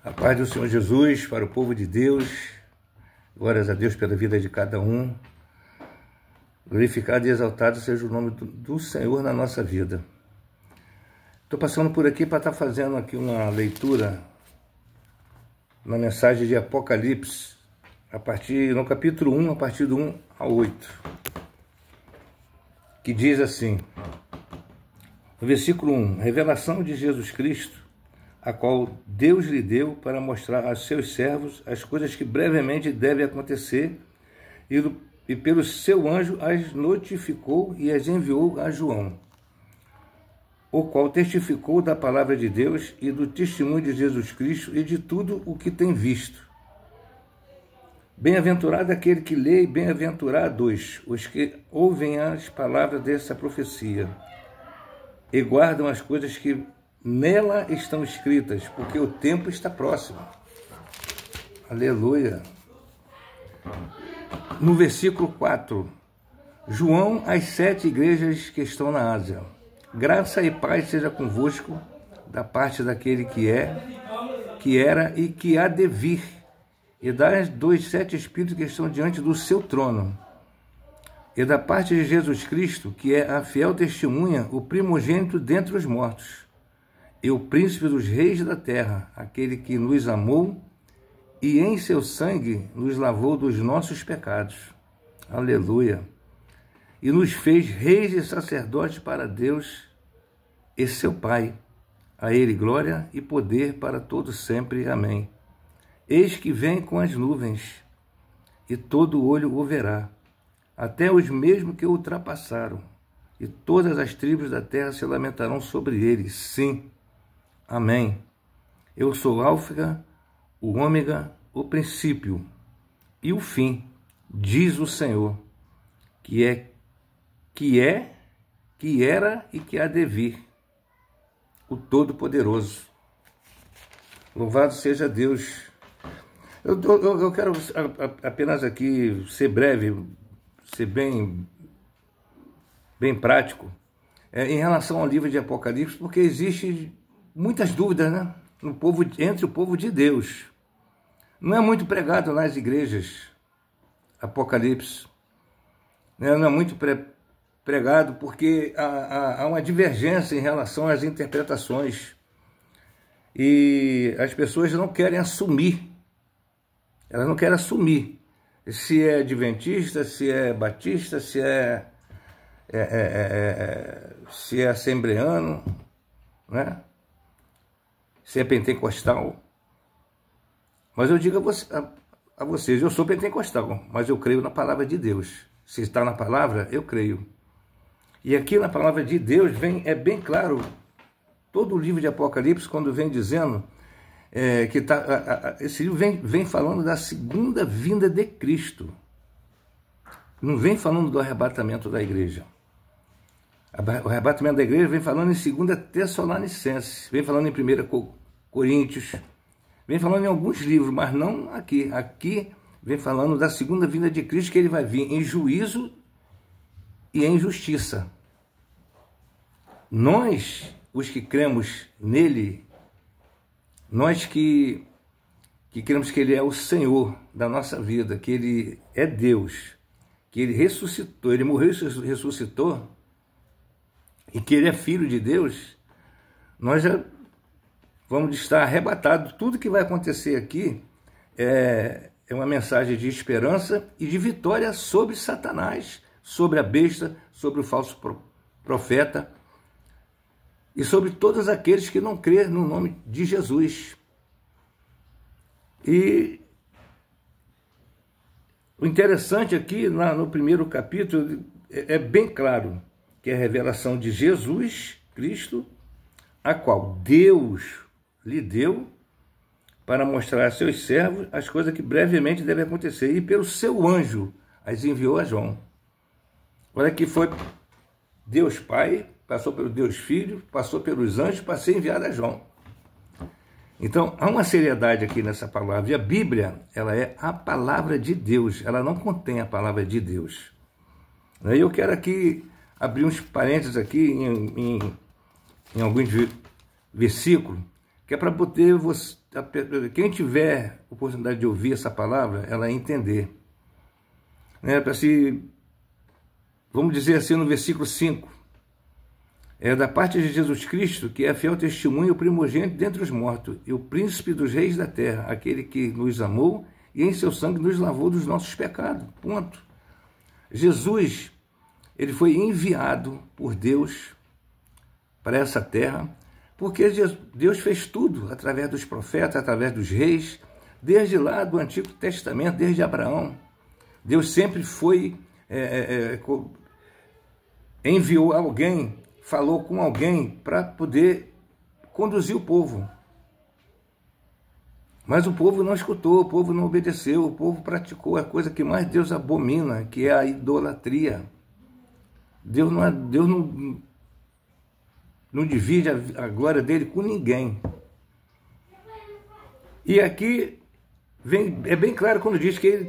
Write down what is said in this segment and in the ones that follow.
A paz do Senhor Jesus para o povo de Deus. Glórias a Deus pela vida de cada um. Glorificado e exaltado seja o nome do Senhor na nossa vida. Estou passando por aqui para estar fazendo aqui uma leitura na mensagem de Apocalipse, no capítulo 1, a partir do 1 ao 8, que diz assim, no versículo 1, revelação de Jesus Cristo, a qual Deus lhe deu para mostrar a seus servos as coisas que brevemente devem acontecer, e pelo seu anjo as notificou e as enviou a João, o qual testificou da palavra de Deus e do testemunho de Jesus Cristo e de tudo o que tem visto. Bem-aventurado aquele que lê e bem-aventurados os que ouvem as palavras dessa profecia e guardam as coisas que nela estão escritas, porque o tempo está próximo. Aleluia. No versículo 4, João às 7 igrejas que estão na Ásia. Graça e paz seja convosco, da parte daquele que é, que era e que há de vir, e dos 7 Espíritos que estão diante do seu trono, e da parte de Jesus Cristo, que é a fiel testemunha, o primogênito dentre os mortos, e o príncipe dos reis da terra, aquele que nos amou e em seu sangue nos lavou dos nossos pecados. Aleluia. E nos fez reis e sacerdotes para Deus e seu Pai. A ele glória e poder para todos sempre. Amém. Eis que vem com as nuvens, e todo olho o verá, até os mesmos que o ultrapassaram, e todas as tribos da terra se lamentarão sobre ele. Sim. Amém. Eu sou o Alfa, o Ômega, o princípio e o fim, diz o Senhor, que era e que há de vir, o Todo-Poderoso. Louvado seja Deus. Eu quero apenas aqui ser breve, ser bem prático, em relação ao livro de Apocalipse, porque existe muitas dúvidas, né? Entre o povo de Deus. Não é muito pregado nas igrejas, Apocalipse. Não é muito pregado porque há uma divergência em relação às interpretações. E as pessoas não querem assumir. Elas não querem assumir se é adventista, se é batista, se é assembleano, né? Se é pentecostal. Mas eu digo a vocês, eu sou pentecostal, mas eu creio na palavra de Deus. Se está na palavra, eu creio. E aqui na palavra de Deus é bem claro, todo o livro de Apocalipse, quando vem dizendo que esse livro vem falando da segunda vinda de Cristo. Não vem falando do arrebatamento da igreja. O arrebatamento da igreja vem falando em 2 Tessalonicenses, vem falando em 1 Coríntios, vem falando em alguns livros, mas não aqui. Aqui vem falando da segunda vinda de Cristo, que ele vai vir em juízo e em justiça. Nós, os que cremos nele, nós que cremos que ele é o Senhor da nossa vida, que ele é Deus, que ele ressuscitou, ele morreu e ressuscitou, e que ele é filho de Deus, nós já vamos estar arrebatados. Tudo que vai acontecer aqui é uma mensagem de esperança e de vitória sobre Satanás, sobre a besta, sobre o falso profeta e sobre todos aqueles que não crêem no nome de Jesus. E o interessante aqui, no primeiro capítulo, é bem claro que é a revelação de Jesus Cristo, a qual Deus lhe deu para mostrar a seus servos as coisas que brevemente devem acontecer, e pelo seu anjo as enviou a João. Olha que foi Deus Pai, passou pelo Deus Filho, passou pelos anjos para ser enviado a João. Então, há uma seriedade aqui nessa palavra, e a Bíblia, ela é a palavra de Deus, ela não contém a palavra de Deus. E eu quero aqui abrir uns parênteses aqui em alguns versículos, que é para poder quem tiver oportunidade de ouvir essa palavra, ela entender. Né? Para se, vamos dizer assim, no versículo 5, é da parte de Jesus Cristo, que é fiel testemunho, o primogênito dentre os mortos, e o príncipe dos reis da terra, aquele que nos amou e em seu sangue nos lavou dos nossos pecados. Ponto. Jesus, ele foi enviado por Deus para essa terra, porque Deus fez tudo através dos profetas, através dos reis, desde lá do Antigo Testamento, desde Abraão. Deus sempre enviou alguém, falou com alguém para poder conduzir o povo. Mas o povo não escutou, o povo não obedeceu, o povo praticou a coisa que mais Deus abomina, que é a idolatria. Deus não divide a glória dele com ninguém. E aqui é bem claro quando diz que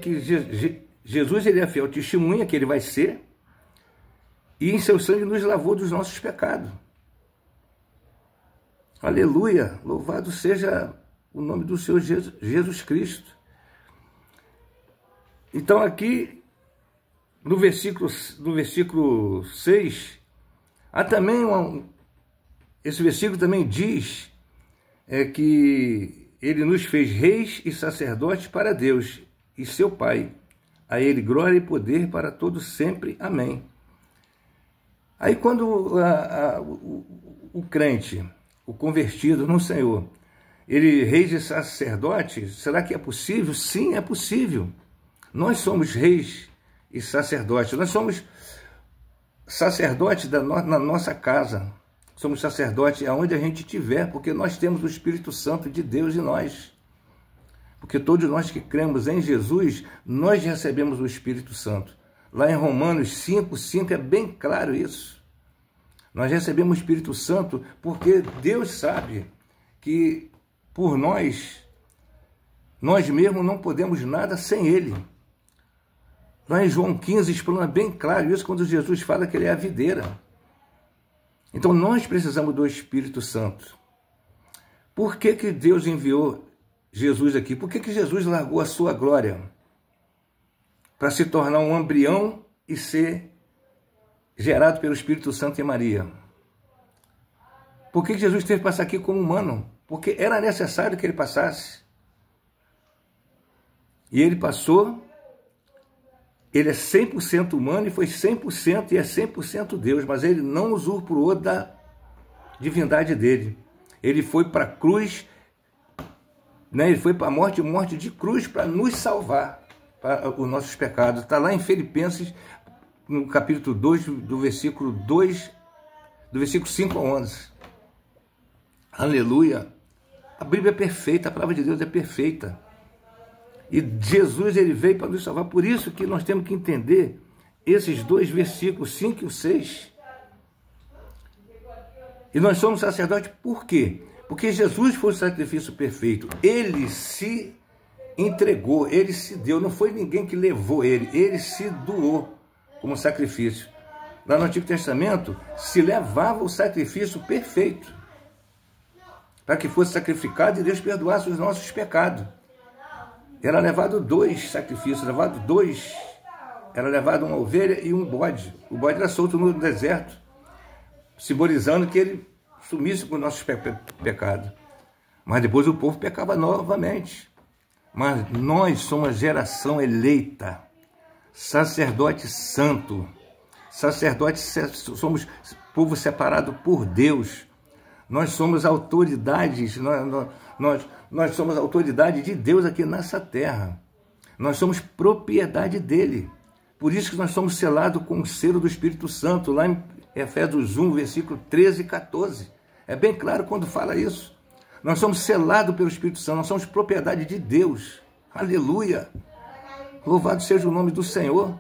Jesus ele é fiel testemunha, que ele vai ser, e em seu sangue nos lavou dos nossos pecados. Aleluia! Louvado seja o nome do Senhor Jesus Cristo. Então aqui, no versículo 6, há também esse versículo também diz que ele nos fez reis e sacerdotes para Deus e seu Pai. A ele glória e poder para todos sempre. Amém. Aí quando o crente, o convertido no Senhor, ele reis e sacerdote, será que é possível? Sim, é possível. Nós somos reis e sacerdotes. Nós somos sacerdotes na nossa casa. Somos sacerdotes aonde a gente estiver, porque nós temos o Espírito Santo de Deus em nós. Porque todos nós que cremos em Jesus, nós recebemos o Espírito Santo. Lá em Romanos 5:5 é bem claro isso. Nós recebemos o Espírito Santo porque Deus sabe que por nós mesmos não podemos nada sem Ele. Lá em João 15 explana bem claro isso quando Jesus fala que Ele é a videira. Então nós precisamos do Espírito Santo. Por que Deus enviou Jesus aqui? Por que Jesus largou a sua glória? Para se tornar um embrião e ser gerado pelo Espírito Santo em Maria. Por que Jesus teve que passar aqui como humano? Porque era necessário que ele passasse. E ele passou. Ele é 100% humano e foi 100% e é 100% Deus, mas ele não usurpou da divindade dele. Ele foi para a cruz, né? Ele foi para a morte de cruz para nos salvar para os nossos pecados. Está lá em Filipenses, no capítulo 2, do versículo 5 a 11. Aleluia! A Bíblia é perfeita, a palavra de Deus é perfeita. E Jesus, ele veio para nos salvar. Por isso que nós temos que entender esses dois versículos, 5 e 6. E nós somos sacerdotes por quê? Porque Jesus foi o sacrifício perfeito. Ele se entregou, ele se deu. Não foi ninguém que levou ele, ele se doou como sacrifício. Lá no Antigo Testamento, se levava o sacrifício perfeito, para que fosse sacrificado e Deus perdoasse os nossos pecados. Era levado 2 sacrifícios, era levado uma ovelha e um bode. O bode era solto no deserto, simbolizando que ele sumisse com os nossos pecados. Mas depois o povo pecava novamente. Mas nós somos geração eleita, sacerdote santo, somos povo separado por Deus. Nós somos autoridades, nós somos autoridade de Deus aqui nessa terra. Nós somos propriedade dele. Por isso que nós somos selados com o selo do Espírito Santo, lá em Efésios 1, versículo 13 e 14. É bem claro quando fala isso. Nós somos selados pelo Espírito Santo, nós somos propriedade de Deus. Aleluia! Louvado seja o nome do Senhor.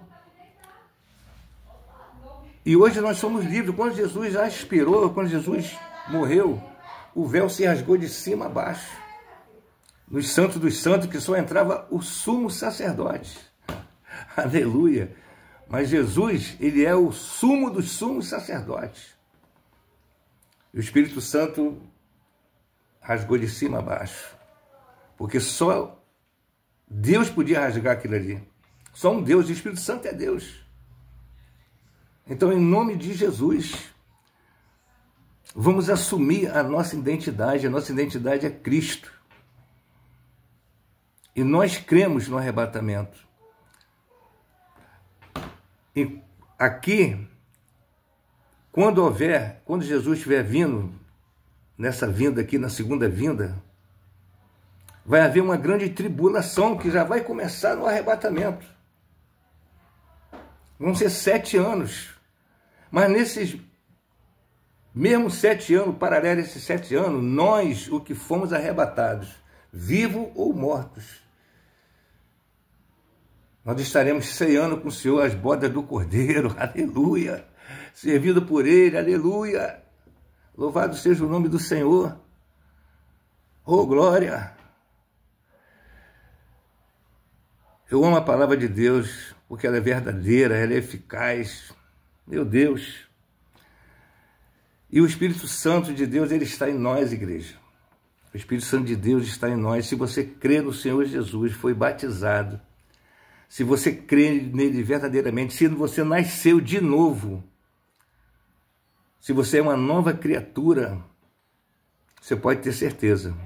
E hoje nós somos livres. Quando Jesus já expirou, quando Jesus morreu, o véu se rasgou de cima a baixo. Nos santos dos santos, que só entrava o sumo sacerdote. Aleluia! Mas Jesus, ele é o sumo dos sumos sacerdotes. E o Espírito Santo rasgou de cima a baixo. Porque só Deus podia rasgar aquilo ali. Só um Deus, o Espírito Santo é Deus. Então, em nome de Jesus, vamos assumir a nossa identidade. A nossa identidade é Cristo. E nós cremos no arrebatamento. E aqui, quando Jesus estiver vindo, nessa vinda aqui, na segunda vinda, vai haver uma grande tribulação que já vai começar no arrebatamento. Vão ser 7 anos. Mas nesses mesmos 7 anos, paralelo a esses 7 anos, nós, o que fomos arrebatados, vivos ou mortos, nós estaremos ceando com o Senhor as bodas do Cordeiro, aleluia, servido por Ele, aleluia, louvado seja o nome do Senhor, oh glória. Eu amo a palavra de Deus, porque ela é verdadeira, ela é eficaz, meu Deus. E o Espírito Santo de Deus, ele está em nós, igreja. O Espírito Santo de Deus está em nós. Se você crê no Senhor Jesus, foi batizado, se você crê nele verdadeiramente, se você nasceu de novo, se você é uma nova criatura, você pode ter certeza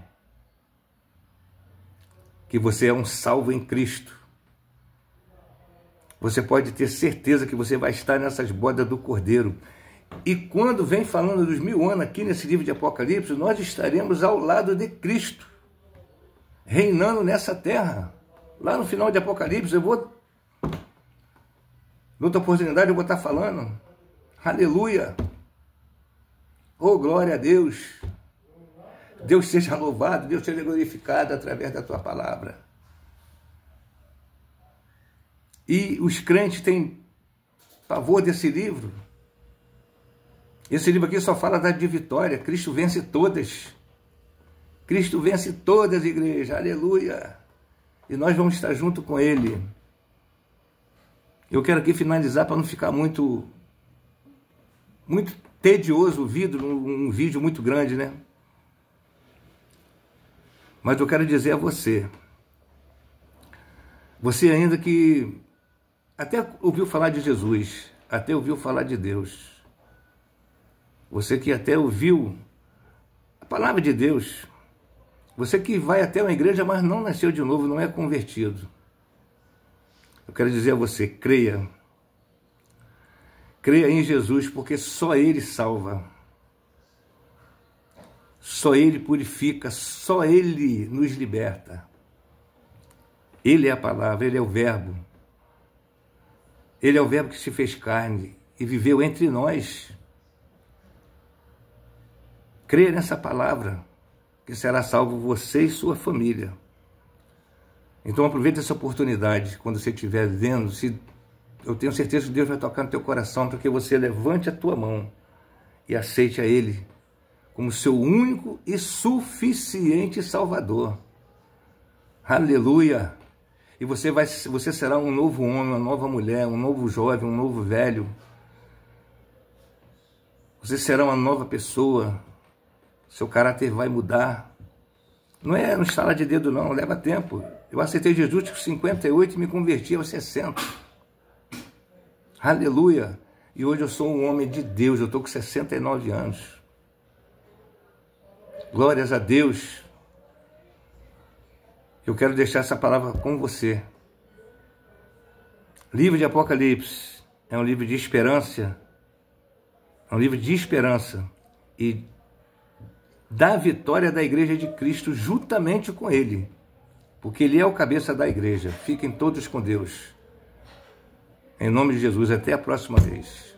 que você é um salvo em Cristo. Você pode ter certeza que você vai estar nessas bodas do Cordeiro. E quando vem falando dos 1000 anos aqui nesse livro de Apocalipse, nós estaremos ao lado de Cristo, reinando nessa terra. Lá no final de Apocalipse, noutra oportunidade eu vou estar falando. Aleluia! Oh, glória a Deus! Deus seja louvado, Deus seja glorificado através da tua palavra. E os crentes têm pavor desse livro. Esse livro aqui só fala de vitória. Cristo vence todas. Cristo vence todas, igreja. Aleluia. E nós vamos estar junto com Ele. Eu quero aqui finalizar para não ficar muito tedioso o vídeo, um vídeo muito grande, né? Mas eu quero dizer a você ainda que até ouviu falar de Jesus, até ouviu falar de Deus, você que até ouviu a palavra de Deus, você que vai até uma igreja, mas não nasceu de novo, não é convertido, eu quero dizer a você, creia em Jesus, porque só Ele salva, só Ele purifica, só Ele nos liberta. Ele é a palavra, Ele é o verbo. Ele é o verbo que se fez carne e viveu entre nós. Creia nessa palavra, que será salvo você e sua família. Então aproveite essa oportunidade, quando você estiver vendo, eu tenho certeza que Deus vai tocar no teu coração, para que você levante a tua mão e aceite a Ele como seu único e suficiente Salvador. Aleluia! E você será um novo homem, uma nova mulher, um novo jovem, um novo velho. Você será uma nova pessoa. Seu caráter vai mudar. Não é no estalar de dedo, não. Leva tempo. Eu aceitei Jesus com 58 e me converti aos 60. Aleluia! E hoje eu sou um homem de Deus. Eu estou com 69 anos. Glórias a Deus. Eu quero deixar essa palavra com você. Livro de Apocalipse é um livro de esperança. É um livro de esperança. E da vitória da igreja de Cristo juntamente com Ele. Porque Ele é o cabeça da igreja. Fiquem todos com Deus. Em nome de Jesus, até a próxima vez.